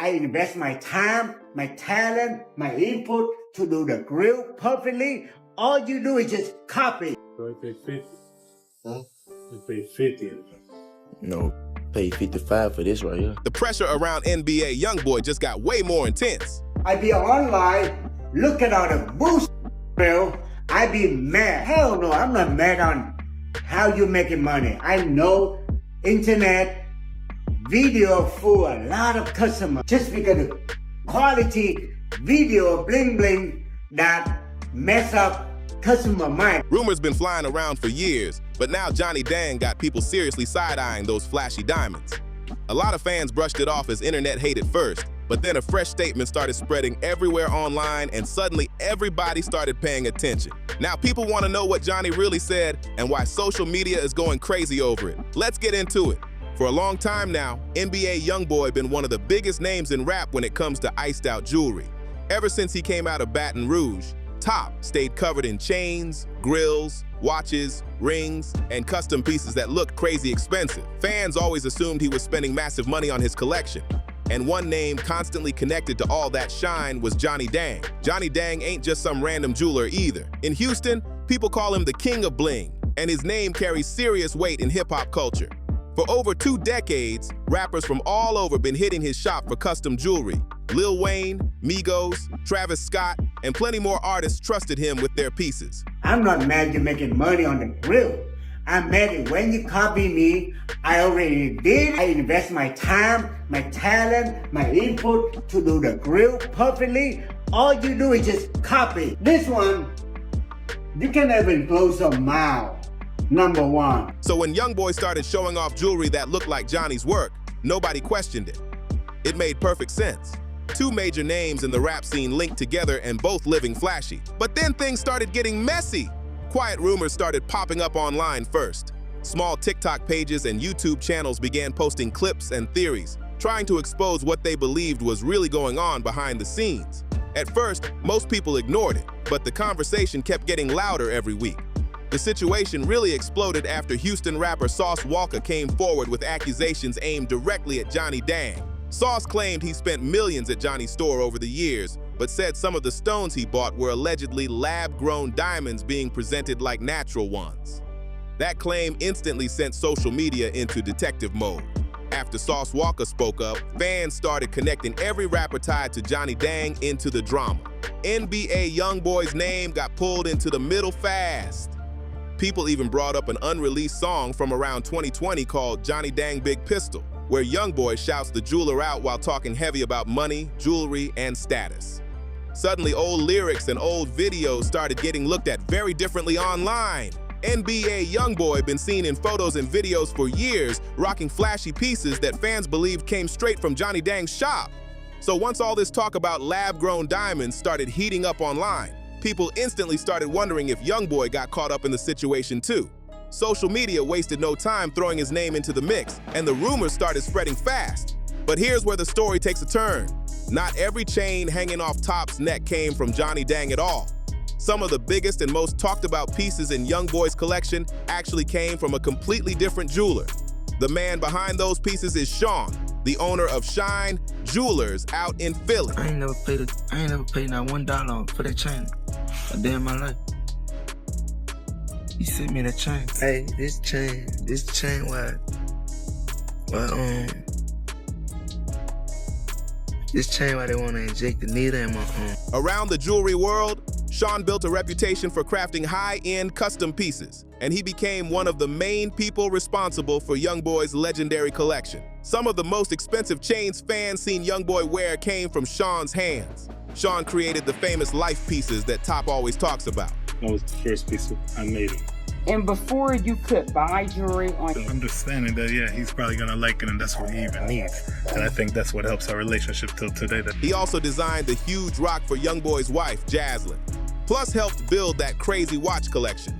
I invest my time, my talent, my input to do the grill perfectly. All you do is just copy. So I pay 50. Huh? I pay 50. No, pay 55 for this right here. The pressure around NBA YoungBoy just got way more intense. I be online, look at all the boost grill. I be mad. Hell no, I'm not mad on how you making money. I know internet video for a lot of customers just because of quality video bling bling that mess up customer mind. Rumors been flying around for years, but now Johnny Dang got people seriously side-eyeing those flashy diamonds. A lot of fans brushed it off as internet hate at first, but then a fresh statement started spreading everywhere online and suddenly everybody started paying attention. Now people want to know what Johnny really said and why social media is going crazy over it. Let's get into it. For a long time now, NBA YoungBoy been one of the biggest names in rap when it comes to iced out jewelry. Ever since he came out of Baton Rouge, Top stayed covered in chains, grills, watches, rings, and custom pieces that looked crazy expensive. Fans always assumed he was spending massive money on his collection. And one name constantly connected to all that shine was Johnny Dang. Johnny Dang ain't just some random jeweler either. In Houston, people call him the King of Bling, and his name carries serious weight in hip-hop culture. For over 2 decades, rappers from all over been hitting his shop for custom jewelry. Lil Wayne, Migos, Travis Scott, and plenty more artists trusted him with their pieces. I'm not mad you're making money on the grill. I'm mad that when you copy me, I already did. I invest my time, my talent, my input to do the grill perfectly. All you do is just copy. This one, you can't even close a mile. Number one. So when YoungBoy started showing off jewelry that looked like Johnny's work, nobody questioned it. It made perfect sense. 2 major names in the rap scene linked together and both living flashy. But then things started getting messy. Quiet rumors started popping up online first. Small TikTok pages and YouTube channels began posting clips and theories, trying to expose what they believed was really going on behind the scenes. At first, most people ignored it, but the conversation kept getting louder every week. The situation really exploded after Houston rapper Sauce Walka came forward with accusations aimed directly at Johnny Dang. Sauce claimed he spent millions at Johnny's store over the years, but said some of the stones he bought were allegedly lab-grown diamonds being presented like natural ones. That claim instantly sent social media into detective mode. After Sauce Walka spoke up, fans started connecting every rapper tied to Johnny Dang into the drama. NBA YoungBoy's name got pulled into the middle fast. People even brought up an unreleased song from around 2020 called Johnny Dang Big Pistol, where YoungBoy shouts the jeweler out while talking heavy about money, jewelry, and status. Suddenly, old lyrics and old videos started getting looked at very differently online. NBA YoungBoy been seen in photos and videos for years, rocking flashy pieces that fans believed came straight from Johnny Dang's shop. So once all this talk about lab-grown diamonds started heating up online, people instantly started wondering if YoungBoy got caught up in the situation too. Social media wasted no time throwing his name into the mix, and the rumors started spreading fast. But here's where the story takes a turn. Not every chain hanging off Top's neck came from Johnny Dang at all. Some of the biggest and most talked about pieces in YoungBoy's collection actually came from a completely different jeweler. The man behind those pieces is Sean, the owner of Shine Jewelers out in Philly. I ain't never paid not $1 for that chain a day in my life. He sent me that chain. Hey, this chain, why they want to inject the needle in my arm. Around the jewelry world, Sean built a reputation for crafting high-end custom pieces, and he became one of the main people responsible for YoungBoy's legendary collection. Some of the most expensive chains fans seen YoungBoy wear came from Sean's hands. Sean created the famous life pieces that Top always talks about. That was the first piece I made him. And before you could buy jewelry on... Understanding that, yeah, he's probably gonna like it and that's what he even needs. And I think that's what helps our relationship till today. He also designed the huge rock for YoungBoy's wife, Jaslyn, plus helped build that crazy watch collection.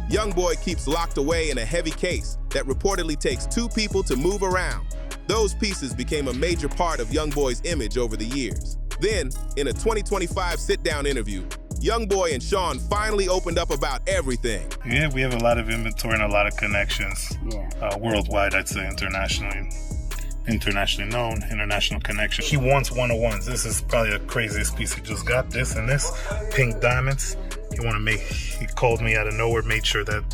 YoungBoy keeps locked away in a heavy case that reportedly takes 2 people to move around. Those pieces became a major part of YoungBoy's image over the years. Then, in a 2025 sit-down interview, YoungBoy and Sean finally opened up about everything. Yeah, we have a lot of inventory and a lot of connections. Yeah. Worldwide, I'd say, internationally. internationally known, international connection. He wants 101s. This is probably the craziest piece. He just got this and this pink diamonds. He called me out of nowhere, made sure that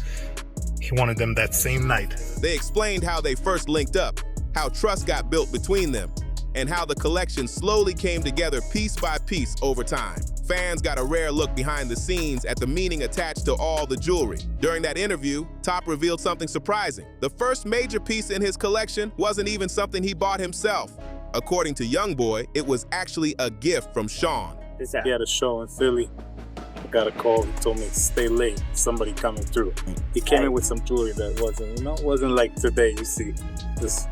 he wanted them that same night. They explained how they first linked up, how trust got built between them, and how the collection slowly came together piece by piece over time. Fans got a rare look behind the scenes at the meaning attached to all the jewelry. During that interview, Top revealed something surprising. The first major piece in his collection wasn't even something he bought himself. According to YoungBoy, it was actually a gift from Sean. He had a show in Philly. I got a call. He told me to stay late. Somebody coming through. He came in with some jewelry that wasn't like today. You see, this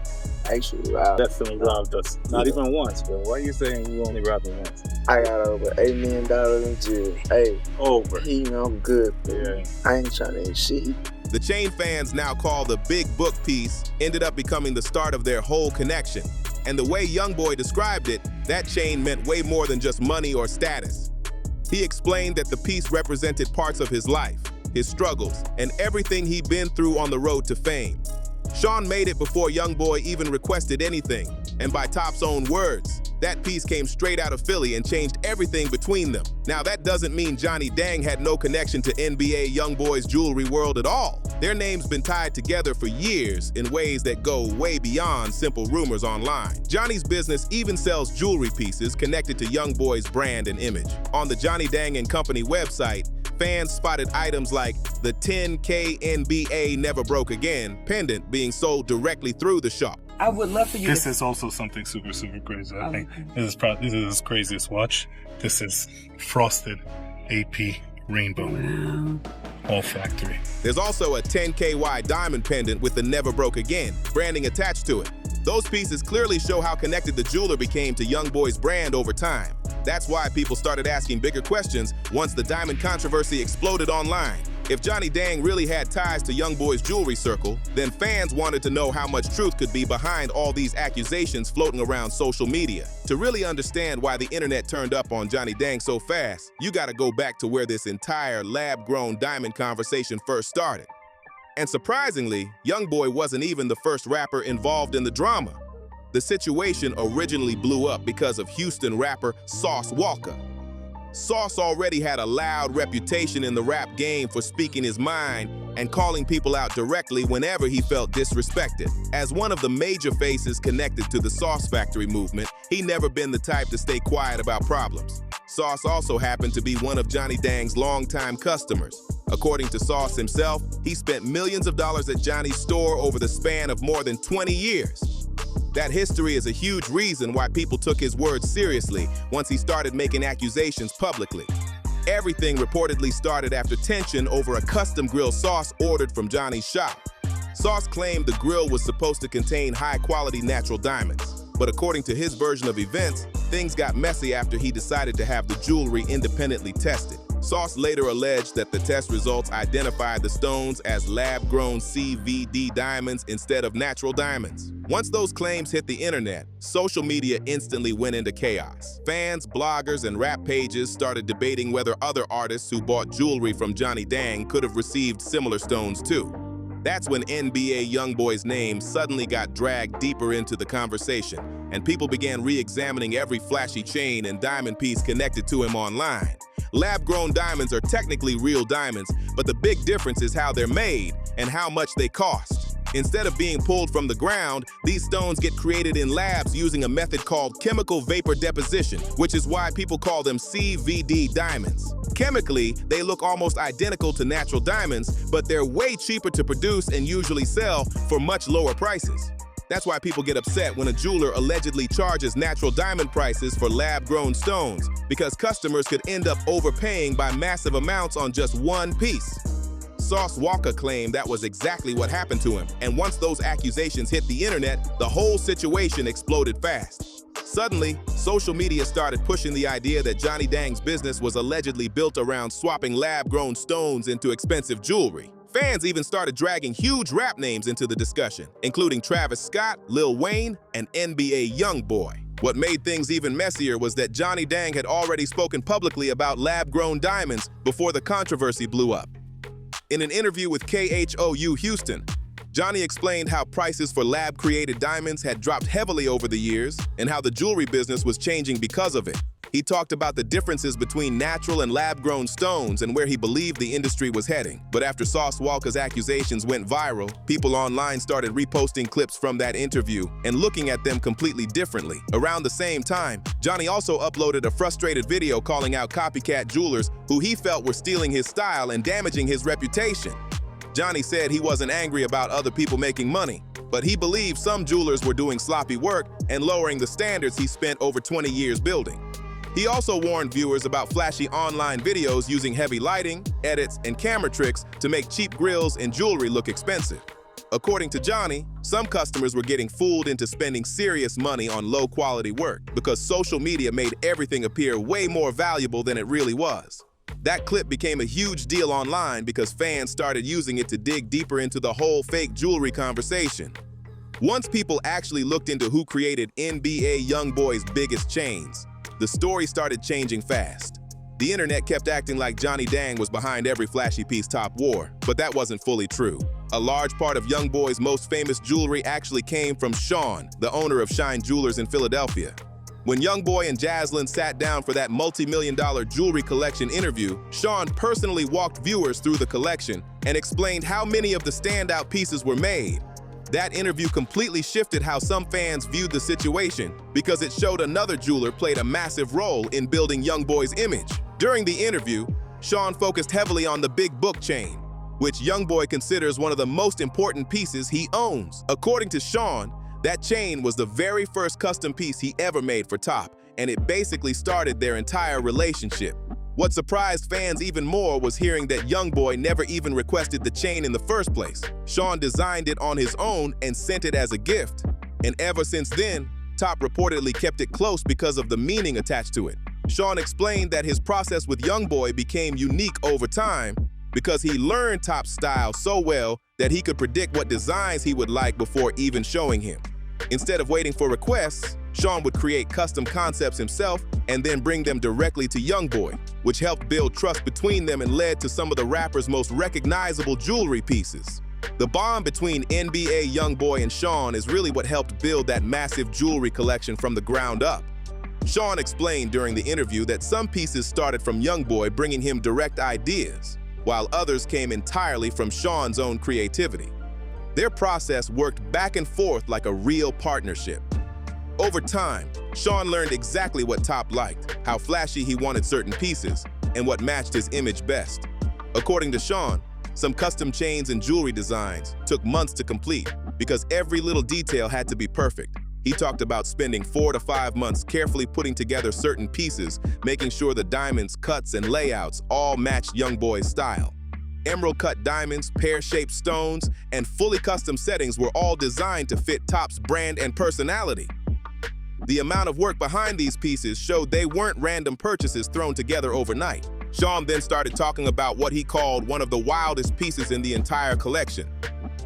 Actually, wow. definitely robbed us. Not even once, bro. Why are you saying you only robbed him once? I got over $8 million in jewelry. Hey, Over. he know I'm good. Yeah. I ain't trying to eat shit. The chain fans now call the Big Book piece ended up becoming the start of their whole connection. And the way YoungBoy described it, that chain meant way more than just money or status. He explained that the piece represented parts of his life, his struggles, and everything he'd been through on the road to fame. Sean made it before YoungBoy even requested anything, and by Top's own words, that piece came straight out of Philly and changed everything between them. Now that doesn't mean Johnny Dang had no connection to NBA YoungBoy's jewelry world at all. Their names been tied together for years in ways that go way beyond simple rumors online. Johnny's business even sells jewelry pieces connected to YoungBoy's brand and image. On the Johnny Dang & Company website, fans spotted items like the 10K NBA Never Broke Again pendant being sold directly through the shop. I would love for you This to... is also something super, super crazy. I think this is his craziest watch. This is frosted AP rainbow. Wow. All factory. There's also a 10KY diamond pendant with the Never Broke Again branding attached to it. Those pieces clearly show how connected the jeweler became to YoungBoy's brand over time. That's why people started asking bigger questions once the diamond controversy exploded online. If Johnny Dang really had ties to YoungBoy's jewelry circle, then fans wanted to know how much truth could be behind all these accusations floating around social media. To really understand why the internet turned up on Johnny Dang so fast, you gotta go back to where this entire lab-grown diamond conversation first started. And surprisingly, YoungBoy wasn't even the first rapper involved in the drama. The situation originally blew up because of Houston rapper Sauce Walka. Sauce already had a loud reputation in the rap game for speaking his mind and calling people out directly whenever he felt disrespected. As one of the major faces connected to the Sauce Factory movement, he never been the type to stay quiet about problems. Sauce also happened to be one of Johnny Dang's longtime customers. According to Sauce himself, he spent millions of dollars at Johnny's store over the span of more than 20 years. That history is a huge reason why people took his words seriously once he started making accusations publicly. Everything reportedly started after tension over a custom grill Sauce ordered from Johnny's shop. Sauce claimed the grill was supposed to contain high-quality natural diamonds, but according to his version of events, things got messy after he decided to have the jewelry independently tested. Sauce later alleged that the test results identified the stones as lab-grown CVD diamonds instead of natural diamonds. Once those claims hit the internet, social media instantly went into chaos. Fans, bloggers, and rap pages started debating whether other artists who bought jewelry from Johnny Dang could have received similar stones too. That's when NBA YoungBoy's name suddenly got dragged deeper into the conversation, and people began re-examining every flashy chain and diamond piece connected to him online. Lab-grown diamonds are technically real diamonds, but the big difference is how they're made and how much they cost. Instead of being pulled from the ground, these stones get created in labs using a method called chemical vapor deposition, which is why people call them CVD diamonds. Chemically, they look almost identical to natural diamonds, but they're way cheaper to produce and usually sell for much lower prices. That's why people get upset when a jeweler allegedly charges natural diamond prices for lab-grown stones, because customers could end up overpaying by massive amounts on just one piece. Sauce Walka claimed that was exactly what happened to him, and once those accusations hit the internet, the whole situation exploded fast. Suddenly, social media started pushing the idea that Johnny Dang's business was allegedly built around swapping lab-grown stones into expensive jewelry. Fans even started dragging huge rap names into the discussion, including Travis Scott, Lil Wayne, and NBA YoungBoy. What made things even messier was that Johnny Dang had already spoken publicly about lab-grown diamonds before the controversy blew up. In an interview with KHOU Houston, Johnny explained how prices for lab-created diamonds had dropped heavily over the years and how the jewelry business was changing because of it. He talked about the differences between natural and lab-grown stones and where he believed the industry was heading. But after Sauce Walka's accusations went viral, people online started reposting clips from that interview and looking at them completely differently. Around the same time, Johnny also uploaded a frustrated video calling out copycat jewelers who he felt were stealing his style and damaging his reputation. Johnny said he wasn't angry about other people making money, but he believed some jewelers were doing sloppy work and lowering the standards he spent over 20 years building. He also warned viewers about flashy online videos using heavy lighting, edits, and camera tricks to make cheap grills and jewelry look expensive. According to Johnny, some customers were getting fooled into spending serious money on low-quality work because social media made everything appear way more valuable than it really was. That clip became a huge deal online because fans started using it to dig deeper into the whole fake jewelry conversation. Once people actually looked into who created NBA YoungBoy's biggest chains, the story started changing fast. The internet kept acting like Johnny Dang was behind every flashy piece Top wore, but that wasn't fully true. A large part of YoungBoy's most famous jewelry actually came from Sean, the owner of Shine Jewelers in Philadelphia. When YoungBoy and Jaslyn sat down for that multi-million-dollar jewelry collection interview, Sean personally walked viewers through the collection and explained how many of the standout pieces were made. That interview completely shifted how some fans viewed the situation because it showed another jeweler played a massive role in building YoungBoy's image. During the interview, Sean focused heavily on the Big Book chain, which YoungBoy considers one of the most important pieces he owns. According to Sean, that chain was the very first custom piece he ever made for Top, and it basically started their entire relationship. What surprised fans even more was hearing that YoungBoy never even requested the chain in the first place. Sean designed it on his own and sent it as a gift. And ever since then, Top reportedly kept it close because of the meaning attached to it. Sean explained that his process with YoungBoy became unique over time because he learned Top's style so well that he could predict what designs he would like before even showing him. Instead of waiting for requests, Sean would create custom concepts himself and then bring them directly to YoungBoy, which helped build trust between them and led to some of the rapper's most recognizable jewelry pieces. The bond between NBA YoungBoy and Sean is really what helped build that massive jewelry collection from the ground up. Sean explained during the interview that some pieces started from YoungBoy bringing him direct ideas, while others came entirely from Sean's own creativity. Their process worked back and forth like a real partnership. Over time, Sean learned exactly what Top liked, how flashy he wanted certain pieces, and what matched his image best. According to Sean, some custom chains and jewelry designs took months to complete because every little detail had to be perfect. He talked about spending 4 to 5 months carefully putting together certain pieces, making sure the diamonds, cuts, and layouts all matched YoungBoy's style. Emerald-cut diamonds, pear-shaped stones, and fully custom settings were all designed to fit Top's brand and personality. The amount of work behind these pieces showed they weren't random purchases thrown together overnight. Sean then started talking about what he called one of the wildest pieces in the entire collection,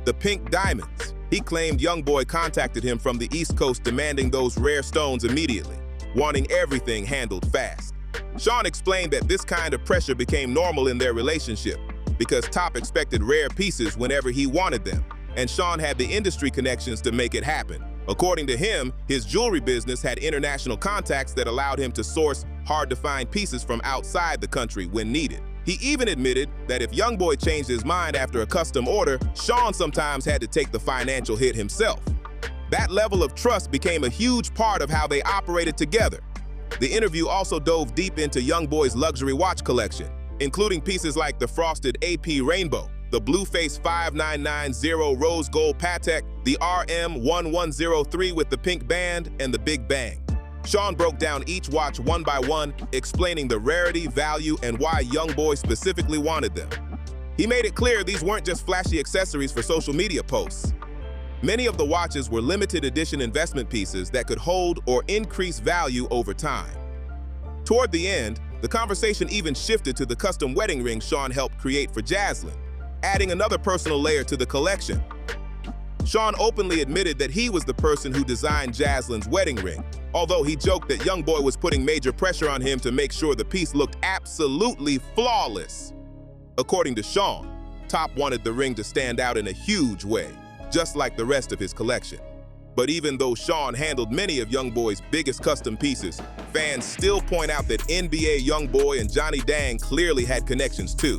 the pink diamonds. He claimed YoungBoy contacted him from the East Coast demanding those rare stones immediately, wanting everything handled fast. Sean explained that this kind of pressure became normal in their relationship because Top expected rare pieces whenever he wanted them, and Sean had the industry connections to make it happen. According to him, his jewelry business had international contacts that allowed him to source hard-to-find pieces from outside the country when needed. He even admitted that if YoungBoy changed his mind after a custom order, Sean sometimes had to take the financial hit himself. That level of trust became a huge part of how they operated together. The interview also dove deep into YoungBoy's luxury watch collection, including pieces like the frosted AP Rainbow, the Blueface 5990 Rose Gold Patek, the RM1103 with the pink band, and the Big Bang. Sean broke down each watch one by one, explaining the rarity, value, and why YoungBoy specifically wanted them. He made it clear these weren't just flashy accessories for social media posts. Many of the watches were limited edition investment pieces that could hold or increase value over time. Toward the end, the conversation even shifted to the custom wedding ring Sean helped create for Jaslyn, adding another personal layer to the collection. Sean openly admitted that he was the person who designed Jaslyn's wedding ring, although he joked that YoungBoy was putting major pressure on him to make sure the piece looked absolutely flawless. According to Sean, Top wanted the ring to stand out in a huge way. just like the rest of his collection. But even though Sean handled many of YoungBoy's biggest custom pieces, fans still point out that NBA YoungBoy and Johnny Dang clearly had connections too.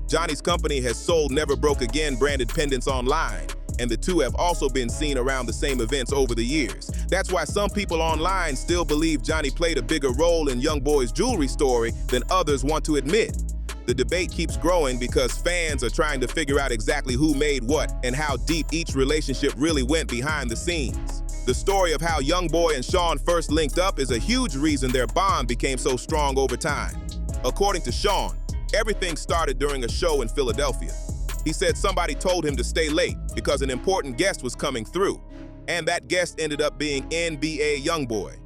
Johnny's company has sold Never Broke Again branded pendants online, and the two have also been seen around the same events over the years. That's why some people online still believe Johnny played a bigger role in YoungBoy's jewelry story than others want to admit. The debate keeps growing because fans are trying to figure out exactly who made what and how deep each relationship really went behind the scenes. The story of how YoungBoy and Sean first linked up is a huge reason their bond became so strong over time. According to Sean, everything started during a show in Philadelphia. He said somebody told him to stay late because an important guest was coming through, and that guest ended up being NBA YoungBoy.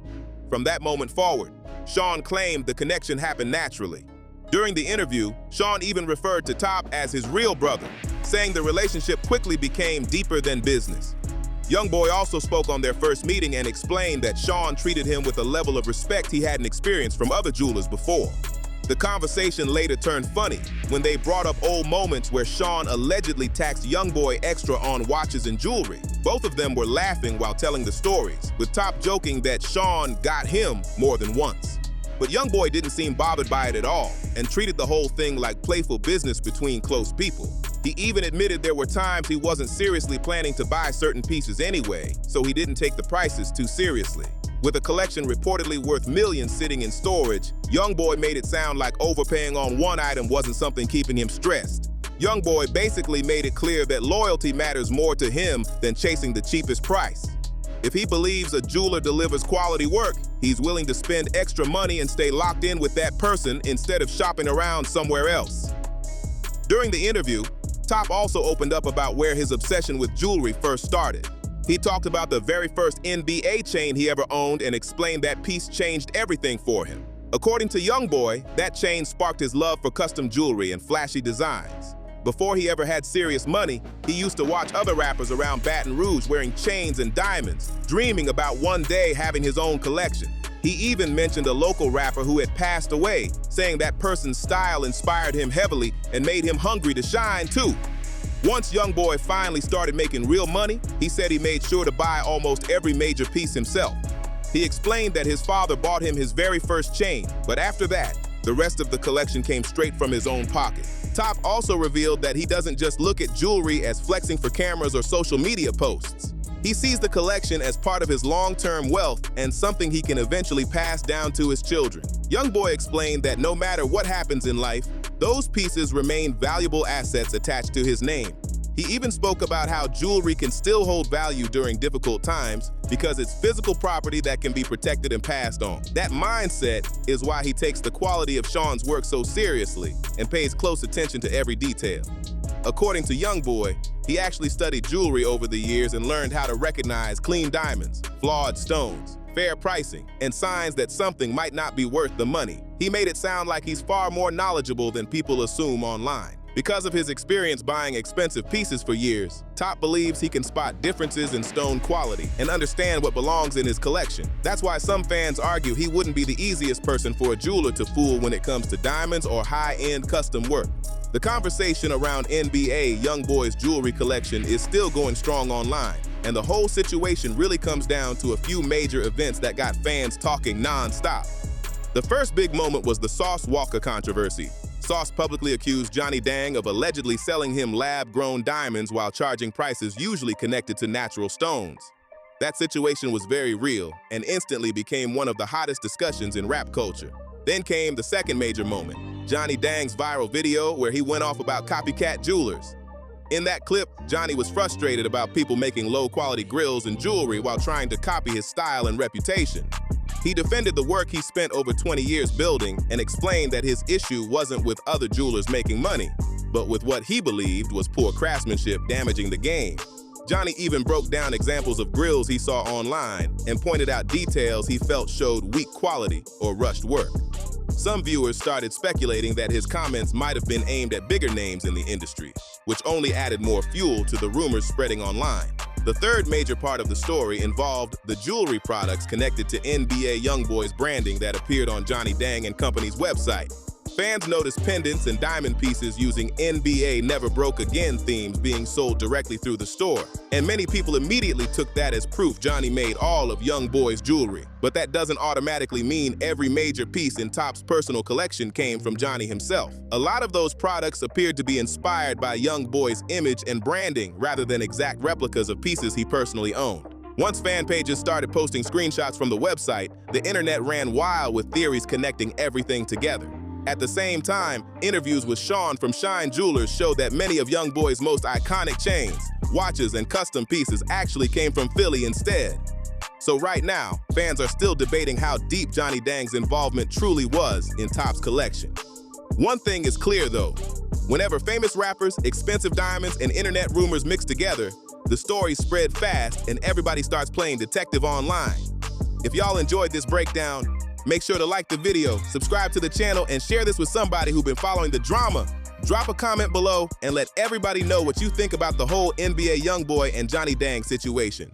From that moment forward, Sean claimed the connection happened naturally. During the interview, Sean even referred to Top as his real brother, saying the relationship quickly became deeper than business. YoungBoy also spoke on their first meeting and explained that Sean treated him with a level of respect he hadn't experienced from other jewelers before. The conversation later turned funny when they brought up old moments where Sean allegedly taxed YoungBoy extra on watches and jewelry. Both of them were laughing while telling the stories, with Top joking that Sean got him more than once. But YoungBoy didn't seem bothered by it at all and treated the whole thing like playful business between close people. He even admitted there were times he wasn't seriously planning to buy certain pieces anyway, so he didn't take the prices too seriously. With a collection reportedly worth millions sitting in storage, YoungBoy made it sound like overpaying on one item wasn't something keeping him stressed. YoungBoy basically made it clear that loyalty matters more to him than chasing the cheapest price. If he believes a jeweler delivers quality work, he's willing to spend extra money and stay locked in with that person instead of shopping around somewhere else. During the interview, Top also opened up about where his obsession with jewelry first started. He talked about the very first NBA chain he ever owned and explained that piece changed everything for him. According to YoungBoy, that chain sparked his love for custom jewelry and flashy designs. Before he ever had serious money, he used to watch other rappers around Baton Rouge wearing chains and diamonds, dreaming about one day having his own collection. He even mentioned a local rapper who had passed away, saying that person's style inspired him heavily and made him hungry to shine too. Once YoungBoy finally started making real money, he said he made sure to buy almost every major piece himself. He explained that his father bought him his very first chain, but after that, the rest of the collection came straight from his own pocket. Top also revealed that he doesn't just look at jewelry as flexing for cameras or social media posts. He sees the collection as part of his long-term wealth and something he can eventually pass down to his children. YoungBoy explained that no matter what happens in life, those pieces remain valuable assets attached to his name. He even spoke about how jewelry can still hold value during difficult times because it's physical property that can be protected and passed on. That mindset is why he takes the quality of Sean's work so seriously and pays close attention to every detail. According to YoungBoy, he actually studied jewelry over the years and learned how to recognize clean diamonds, flawed stones, fair pricing, and signs that something might not be worth the money. He made it sound like he's far more knowledgeable than people assume online. Because of his experience buying expensive pieces for years, Top believes he can spot differences in stone quality and understand what belongs in his collection. That's why some fans argue he wouldn't be the easiest person for a jeweler to fool when it comes to diamonds or high-end custom work. The conversation around NBA YoungBoy's jewelry collection is still going strong online, and the whole situation really comes down to a few major events that got fans talking non-stop. The first big moment was the Sauce Walker controversy. Sauce publicly accused Johnny Dang of allegedly selling him lab-grown diamonds while charging prices usually connected to natural stones. That situation was very real and instantly became one of the hottest discussions in rap culture. Then came the second major moment, Johnny Dang's viral video where he went off about copycat jewelers. In that clip, Johnny was frustrated about people making low-quality grills and jewelry while trying to copy his style and reputation. He defended the work he spent over 20 years building and explained that his issue wasn't with other jewelers making money, but with what he believed was poor craftsmanship damaging the game. Johnny even broke down examples of grills he saw online and pointed out details he felt showed weak quality or rushed work. Some viewers started speculating that his comments might have been aimed at bigger names in the industry, which only added more fuel to the rumors spreading online. The third major part of the story involved the jewelry products connected to NBA YoungBoy's branding that appeared on Johnny Dang and Company's website. Fans noticed pendants and diamond pieces using NBA Never Broke Again themes being sold directly through the store, and many people immediately took that as proof Johnny made all of YoungBoy's jewelry. But that doesn't automatically mean every major piece in Top's personal collection came from Johnny himself. A lot of those products appeared to be inspired by YoungBoy's image and branding rather than exact replicas of pieces he personally owned. Once fan pages started posting screenshots from the website, the internet ran wild with theories connecting everything together. At the same time, interviews with Sean from Shine Jewelers showed that many of YoungBoy's most iconic chains, watches, and custom pieces actually came from Philly instead. So right now, fans are still debating how deep Johnny Dang's involvement truly was in Top's collection. One thing is clear though, whenever famous rappers, expensive diamonds, and internet rumors mix together, the stories spread fast and everybody starts playing detective online. If y'all enjoyed this breakdown, make sure to like the video, subscribe to the channel, and share this with somebody who's been following the drama. Drop a comment below and let everybody know what you think about the whole NBA YoungBoy and Johnny Dang situation.